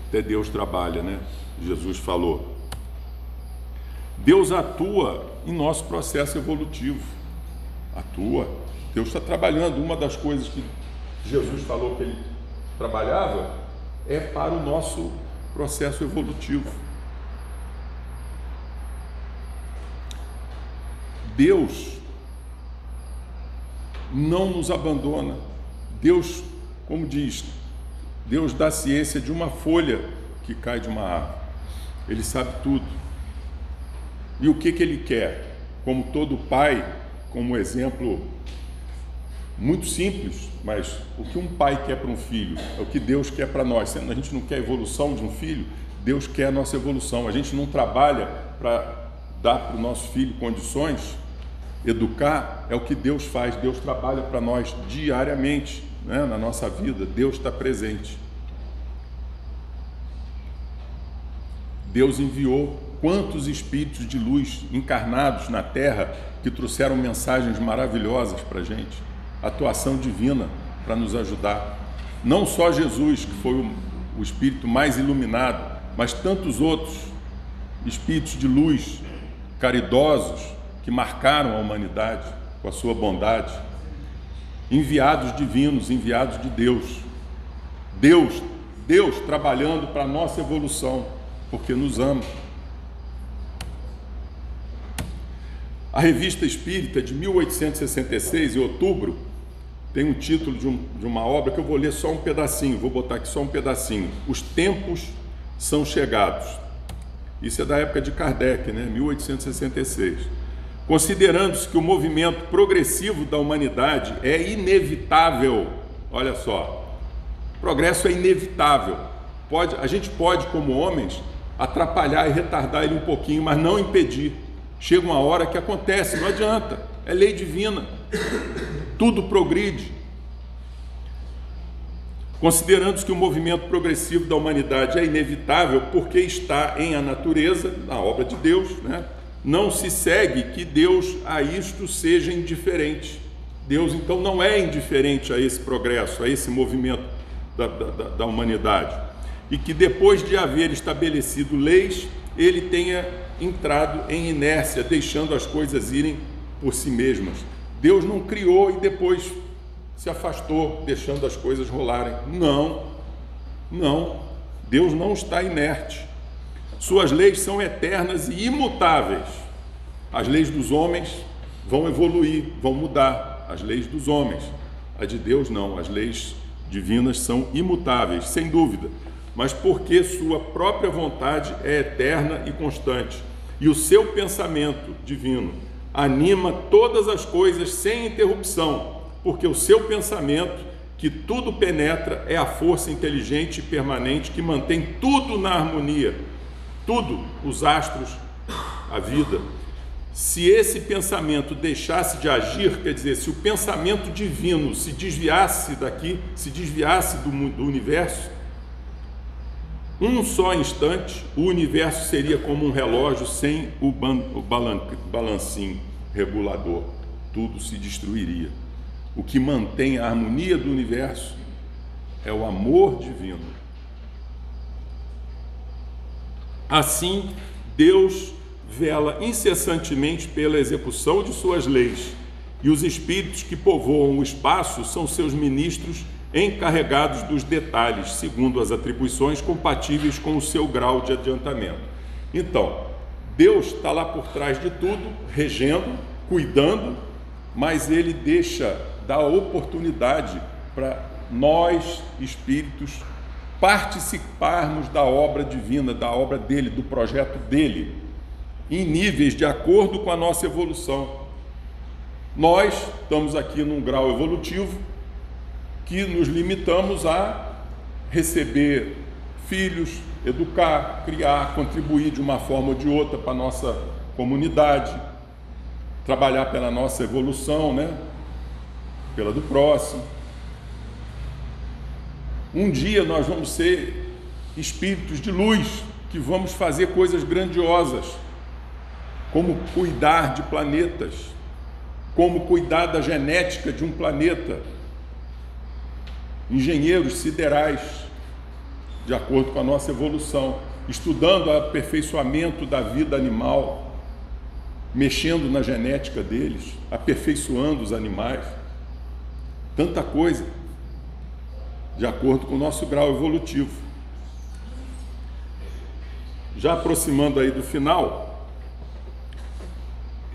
Até Deus trabalha, né? Jesus falou. Deus atua em nosso processo evolutivo. Atua. Deus está trabalhando. Uma das coisas que Jesus falou que ele trabalhava é para o nosso processo evolutivo. Deus não nos abandona. Deus, como diz, Deus dá ciência de uma folha que cai de uma árvore. Ele sabe tudo. E o que Ele quer? Como todo pai, como exemplo muito simples, mas o que um pai quer para um filho é o que Deus quer para nós. A gente não quer a evolução de um filho, Deus quer a nossa evolução. A gente não trabalha para dar para o nosso filho condições. Educar é o que Deus faz. Deus trabalha para nós diariamente, né? Na nossa vida, Deus está presente. Deus enviou quantos espíritos de luz encarnados na Terra que trouxeram mensagens maravilhosas para a gente, atuação divina para nos ajudar. Não só Jesus, que foi o espírito mais iluminado, mas tantos outros espíritos de luz caridosos que marcaram a humanidade com a sua bondade, enviados divinos, enviados de Deus. Deus trabalhando para a nossa evolução, porque nos ama. A Revista Espírita, de 1866, em outubro, tem um título de uma obra que eu vou ler só um pedacinho, vou botar aqui só um pedacinho. Os tempos são chegados. Isso é da época de Kardec, né? 1866. Considerando-se que o movimento progressivo da humanidade é inevitável, olha só, o progresso é inevitável. A gente pode, como homens, atrapalhar e retardar ele um pouquinho, mas não impedir. Chega uma hora que acontece, não adianta, é lei divina, tudo progride. Considerando-se que o movimento progressivo da humanidade é inevitável porque está em a natureza, na obra de Deus, né? Não se segue que Deus a isto seja indiferente. Deus então não é indiferente a esse progresso, a esse movimento da humanidade. E que depois de haver estabelecido leis, ele tenha entrado em inércia, deixando as coisas irem por si mesmas. Deus não criou e depois se afastou, deixando as coisas rolarem. Não. Deus não está inerte. Suas leis são eternas e imutáveis. As leis dos homens vão evoluir, vão mudar. As leis dos homens. A de Deus não. As leis divinas são imutáveis, sem dúvida. Mas porque sua própria vontade é eterna e constante. E o seu pensamento divino anima todas as coisas sem interrupção, porque o seu pensamento, que tudo penetra, é a força inteligente e permanente que mantém tudo na harmonia, tudo, os astros, a vida. Se esse pensamento deixasse de agir, quer dizer, se o pensamento divino se desviasse daqui, se desviasse do universo, um só instante, o universo seria como um relógio sem o balancinho regulador. Tudo se destruiria. O que mantém a harmonia do universo é o amor divino. Assim, Deus vela incessantemente pela execução de suas leis, e os espíritos que povoam o espaço são seus ministros encarregados dos detalhes, segundo as atribuições compatíveis com o seu grau de adiantamento. Então, Deus está lá por trás de tudo, regendo, cuidando, mas Ele dá oportunidade para nós, espíritos, participarmos da obra divina, da obra dele, do projeto dele, em níveis de acordo com a nossa evolução. Nós estamos aqui num grau evolutivo que nos limitamos a receber filhos, educar, criar, contribuir de uma forma ou de outra para a nossa comunidade, trabalhar pela nossa evolução, né? Pela do próximo. Um dia nós vamos ser espíritos de luz, que vamos fazer coisas grandiosas, como cuidar de planetas, como cuidar da genética de um planeta, engenheiros siderais, de acordo com a nossa evolução, estudando o aperfeiçoamento da vida animal, mexendo na genética deles, aperfeiçoando os animais, tanta coisa, de acordo com o nosso grau evolutivo. Já aproximando aí do final,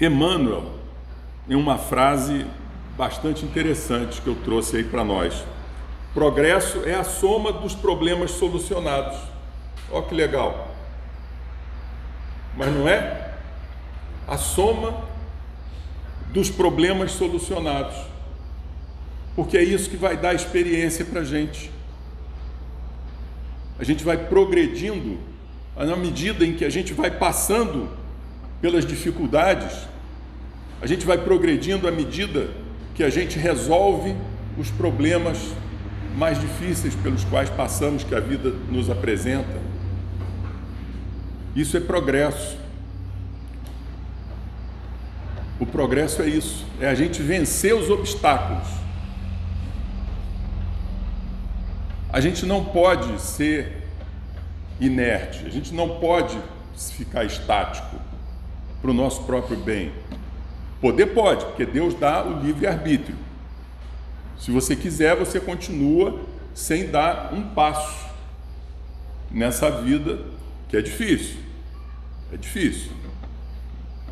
Emmanuel, em uma frase bastante interessante que eu trouxe aí para nós: progresso é a soma dos problemas solucionados. Olha que legal. Mas não é? A soma dos problemas solucionados. Porque é isso que vai dar experiência para a gente. A gente vai progredindo na medida em que a gente vai passando pelas dificuldades. A gente vai progredindo à medida que a gente resolve os problemas mais difíceis pelos quais passamos, que a vida nos apresenta. Isso é progresso. O progresso é isso, é a gente vencer os obstáculos. A gente não pode ser inerte, a gente não pode ficar estático para o nosso próprio bem. Poder pode, porque Deus dá o livre-arbítrio. Se você quiser, você continua sem dar um passo nessa vida, que é difícil. É difícil.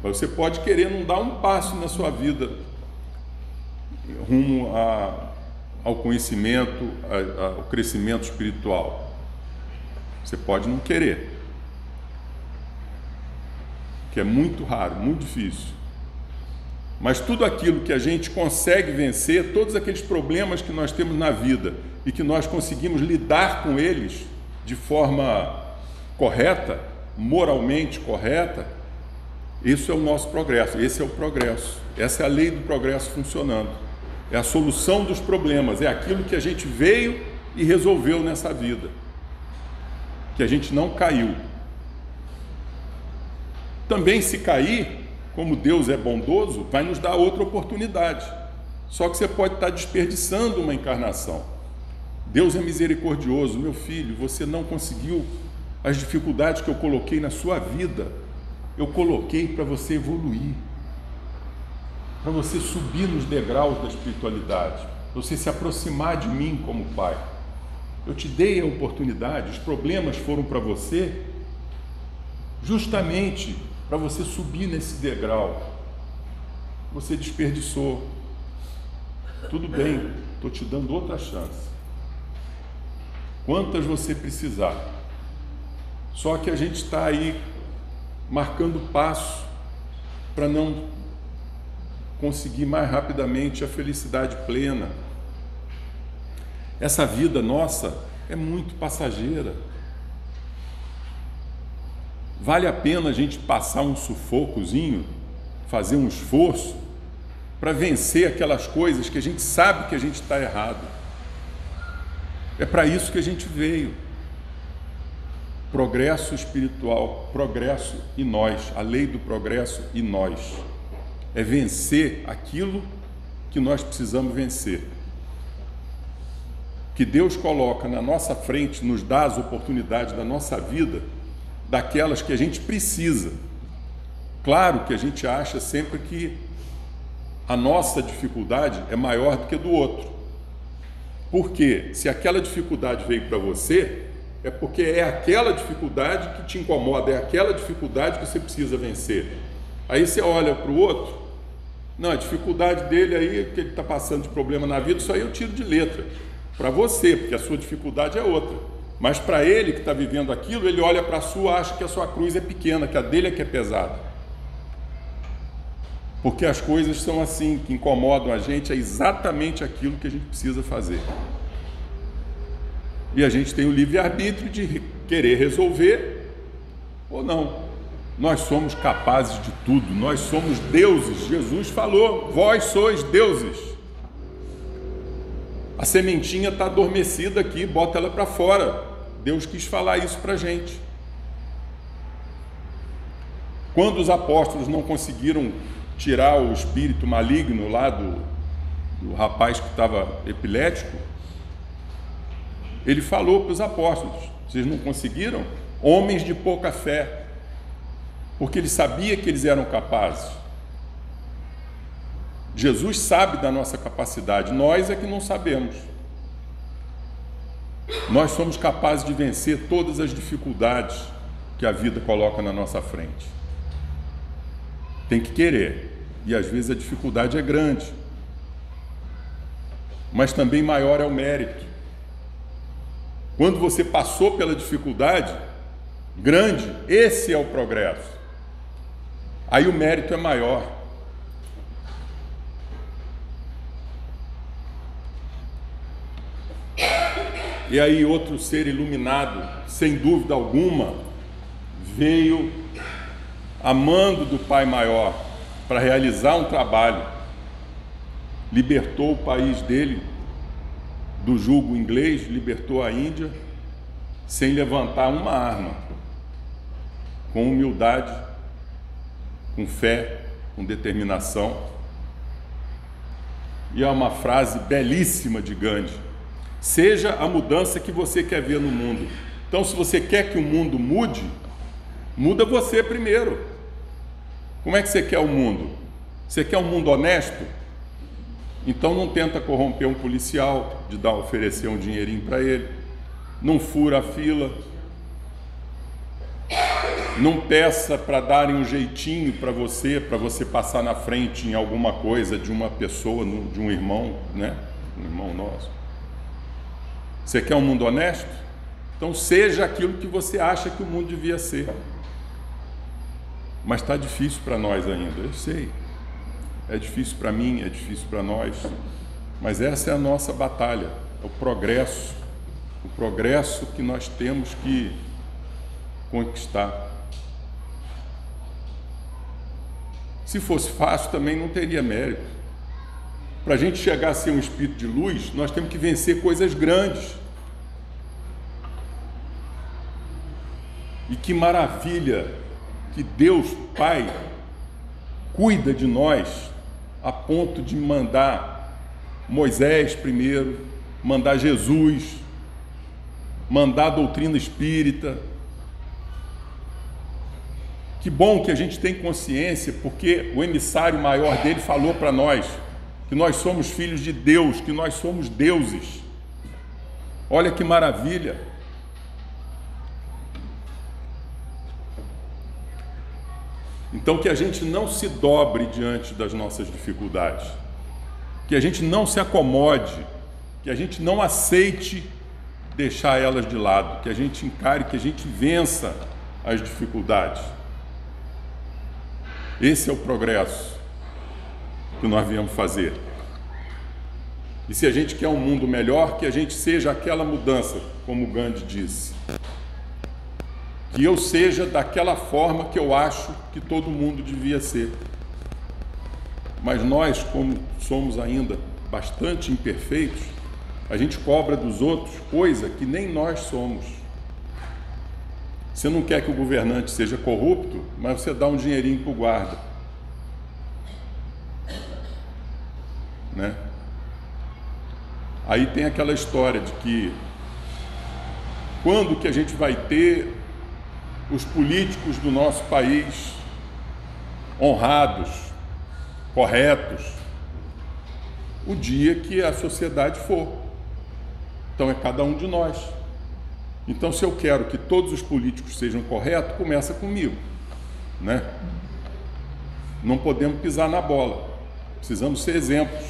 Mas você pode querer não dar um passo na sua vida rumo ao conhecimento, ao crescimento espiritual. Você pode não querer, que é muito raro, muito difícil. Mas tudo aquilo que a gente consegue vencer, todos aqueles problemas que nós temos na vida e que nós conseguimos lidar com eles de forma correta, moralmente correta, isso é o nosso progresso, esse é o progresso, essa é a lei do progresso funcionando. É a solução dos problemas, é aquilo que a gente veio e resolveu nessa vida, que a gente não caiu. Também, se cair, como Deus é bondoso, vai nos dar outra oportunidade. Só que você pode estar desperdiçando uma encarnação. Deus é misericordioso. Meu filho, você não conseguiu as dificuldades que eu coloquei na sua vida. Eu coloquei para você evoluir, para você subir nos degraus da espiritualidade, para você se aproximar de mim como Pai. Eu te dei a oportunidade, os problemas foram para você justamente para você subir nesse degrau. Você desperdiçou. Tudo bem, estou te dando outra chance. Quantas você precisar. Só que a gente está aí marcando passo para não conseguir mais rapidamente a felicidade plena. Essa vida nossa é muito passageira. Vale a pena a gente passar um sufocozinho, fazer um esforço para vencer aquelas coisas que a gente sabe que a gente está errado. É para isso que a gente veio. Progresso espiritual, progresso em nós, a lei do progresso em nós. É vencer aquilo que nós precisamos vencer. Que Deus coloca na nossa frente, nos dá as oportunidades da nossa vida, daquelas que a gente precisa. Claro que a gente acha sempre que a nossa dificuldade é maior do que a do outro. Porque se aquela dificuldade veio para você, é porque é aquela dificuldade que te incomoda, é aquela dificuldade que você precisa vencer. Aí você olha para o outro, não, a dificuldade dele aí, que ele está passando de problema na vida, isso aí eu tiro de letra. Para você, porque a sua dificuldade é outra. Mas para ele que está vivendo aquilo, ele olha para a sua, acha que a sua cruz é pequena, que a dele é que é pesada. Porque as coisas são assim, que incomodam a gente, é exatamente aquilo que a gente precisa fazer. E a gente tem o livre-arbítrio de querer resolver ou não. Nós somos capazes de tudo, nós somos deuses. Jesus falou, vós sois deuses. A sementinha está adormecida aqui, bota ela para fora. Deus quis falar isso para a gente. Quando os apóstolos não conseguiram tirar o espírito maligno lá do rapaz que estava epilético, ele falou para os apóstolos: vocês não conseguiram? Homens de pouca fé, porque ele sabia que eles eram capazes. Jesus sabe da nossa capacidade, nós é que não sabemos. Nós somos capazes de vencer todas as dificuldades que a vida coloca na nossa frente. Tem que querer, e às vezes a dificuldade é grande, mas também maior é o mérito. Quando você passou pela dificuldade grande, esse é o progresso. Aí o mérito é maior. E aí outro ser iluminado, sem dúvida alguma, veio amando do Pai Maior para realizar um trabalho, libertou o país dele do jugo inglês, libertou a Índia, sem levantar uma arma, com humildade, com fé, com determinação. E é uma frase belíssima de Gandhi: seja a mudança que você quer ver no mundo. Então, se você quer que o mundo mude, muda você primeiro. Como é que você quer o mundo? Você quer um mundo honesto? Então não tenta corromper um policial, de oferecer um dinheirinho para ele. Não fura a fila. Não peça para darem um jeitinho para você passar na frente em alguma coisa de uma pessoa, de um irmão, né? Um irmão nosso. Você quer um mundo honesto? Então seja aquilo que você acha que o mundo devia ser. Mas está difícil para nós ainda, eu sei. É difícil para mim, é difícil para nós. Mas essa é a nossa batalha, é o progresso. O progresso que nós temos que conquistar. Se fosse fácil, também não teria mérito. Para a gente chegar a ser um espírito de luz, nós temos que vencer coisas grandes. E que maravilha que Deus Pai cuida de nós a ponto de mandar Moisés primeiro, mandar Jesus, mandar a doutrina espírita. Que bom que a gente tem consciência, porque o emissário maior dele falou para nós que nós somos filhos de Deus, que nós somos deuses. Olha que maravilha! Então, que a gente não se dobre diante das nossas dificuldades, que a gente não se acomode, que a gente não aceite deixar elas de lado, que a gente encare, que a gente vença as dificuldades. Esse é o progresso que nós viemos fazer. E se a gente quer um mundo melhor, que a gente seja aquela mudança, como Gandhi disse. Que eu seja daquela forma que eu acho que todo mundo devia ser. Mas nós, como somos ainda bastante imperfeitos, a gente cobra dos outros coisa que nem nós somos. Você não quer que o governante seja corrupto, mas você dá um dinheirinho para o guarda. Né? Aí tem aquela história de que quando que a gente vai ter os políticos do nosso país honrados, corretos? O dia que a sociedade for. Então é cada um de nós. Então, se eu quero que todos os políticos sejam corretos, começa comigo, né? Não podemos pisar na bola. Precisamos ser exemplos.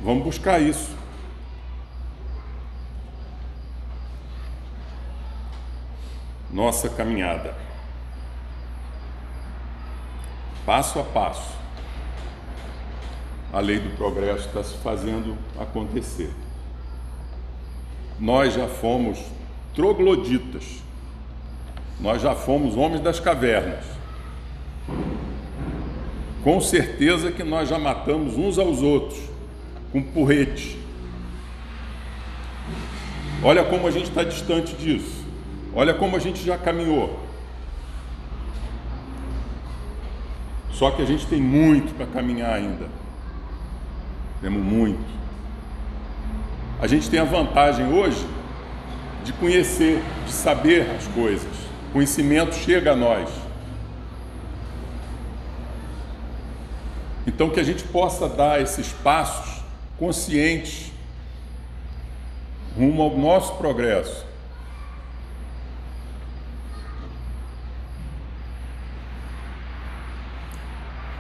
Vamos buscar isso. Nossa caminhada, passo a passo, a lei do progresso está se fazendo acontecer. Nós já fomos trogloditas, nós já fomos homens das cavernas. Com certeza que nós já matamos uns aos outros com porrete. Olha como a gente está distante disso. Olha como a gente já caminhou. Só que a gente tem muito para caminhar ainda. Temos muito. A gente tem a vantagem hoje de conhecer, de saber as coisas. O conhecimento chega a nós. Então, que a gente possa dar esses passos conscientes rumo ao nosso progresso.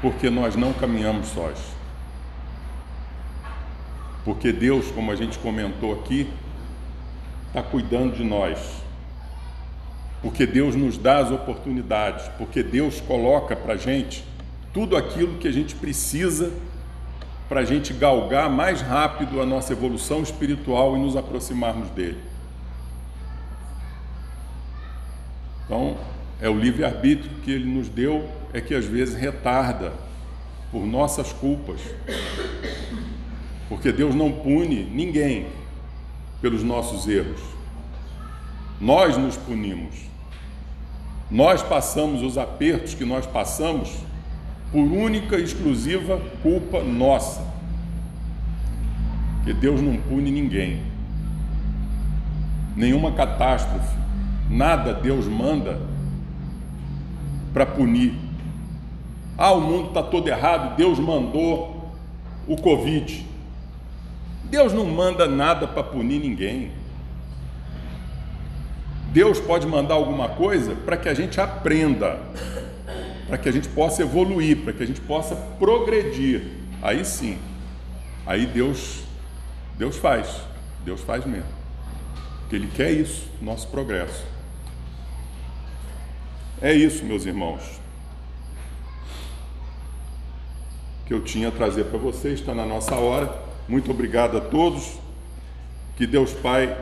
Porque nós não caminhamos sós. Porque Deus, como a gente comentou aqui, está cuidando de nós. Porque Deus nos dá as oportunidades. Porque Deus coloca para a gente tudo aquilo que a gente precisa para a gente galgar mais rápido a nossa evolução espiritual e nos aproximarmos dele. Então, é o livre-arbítrio que ele nos deu, é que às vezes retarda por nossas culpas. Porque Deus não pune ninguém pelos nossos erros. Nós nos punimos. Nós passamos os apertos que nós passamos por única e exclusiva culpa nossa. Porque Deus não pune ninguém. Nenhuma catástrofe, nada Deus manda para punir. Ah, o mundo está todo errado, Deus mandou o Covid. Deus não manda nada para punir ninguém. Deus pode mandar alguma coisa para que a gente aprenda, para que a gente possa evoluir, para que a gente possa progredir. Aí sim, aí Deus faz mesmo. Porque Ele quer isso, nosso progresso. É isso, meus irmãos, que eu tinha a trazer para vocês. Está na nossa hora. Muito obrigado a todos. Que Deus Pai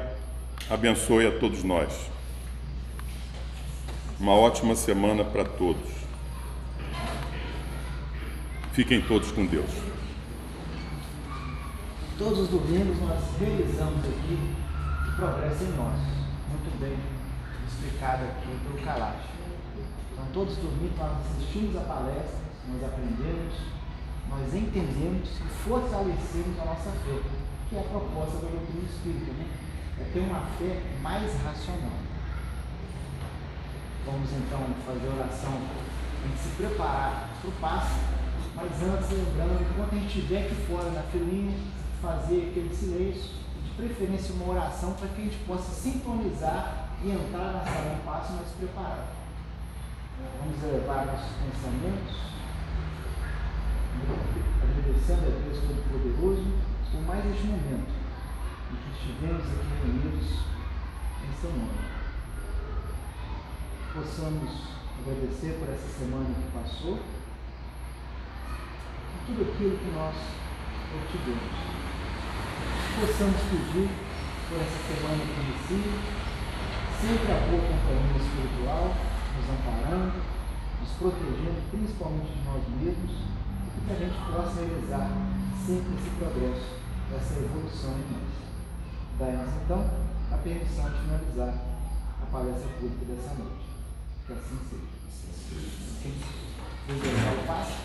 abençoe a todos nós. Uma ótima semana para todos. Fiquem todos com Deus. Todos os domingos nós realizamos aqui o progresso em nós. Muito bem explicado aqui pelo Kalash. Então, todos os domingos nós assistimos a palestra, nós aprendemos, nós entendemos e fortalecemos a nossa fé, que é a proposta da doutrina espírita, né? É ter uma fé mais racional. Vamos então fazer a oração, a gente se preparar para o passe, mas antes lembrando, enquanto a gente estiver aqui fora na filinha, fazer aquele silêncio, de preferência uma oração para que a gente possa sintonizar e entrar na sala de passe mais preparado. Vamos elevar nossos pensamentos, agradecendo a Deus Todo-Poderoso por mais este momento em que estivemos aqui reunidos em seu nome. Possamos agradecer por essa semana que passou, por tudo aquilo que nós obtivemos. Possamos pedir por essa semana que inicia, sempre a boa companhia espiritual, nos amparando, nos protegendo principalmente de nós mesmos, e que a gente possa realizar sempre esse progresso, essa evolução em nós. Dai-nos então a permissão de finalizar a palestra pública dessa noite. Que assim seja. Vou deixar o passo.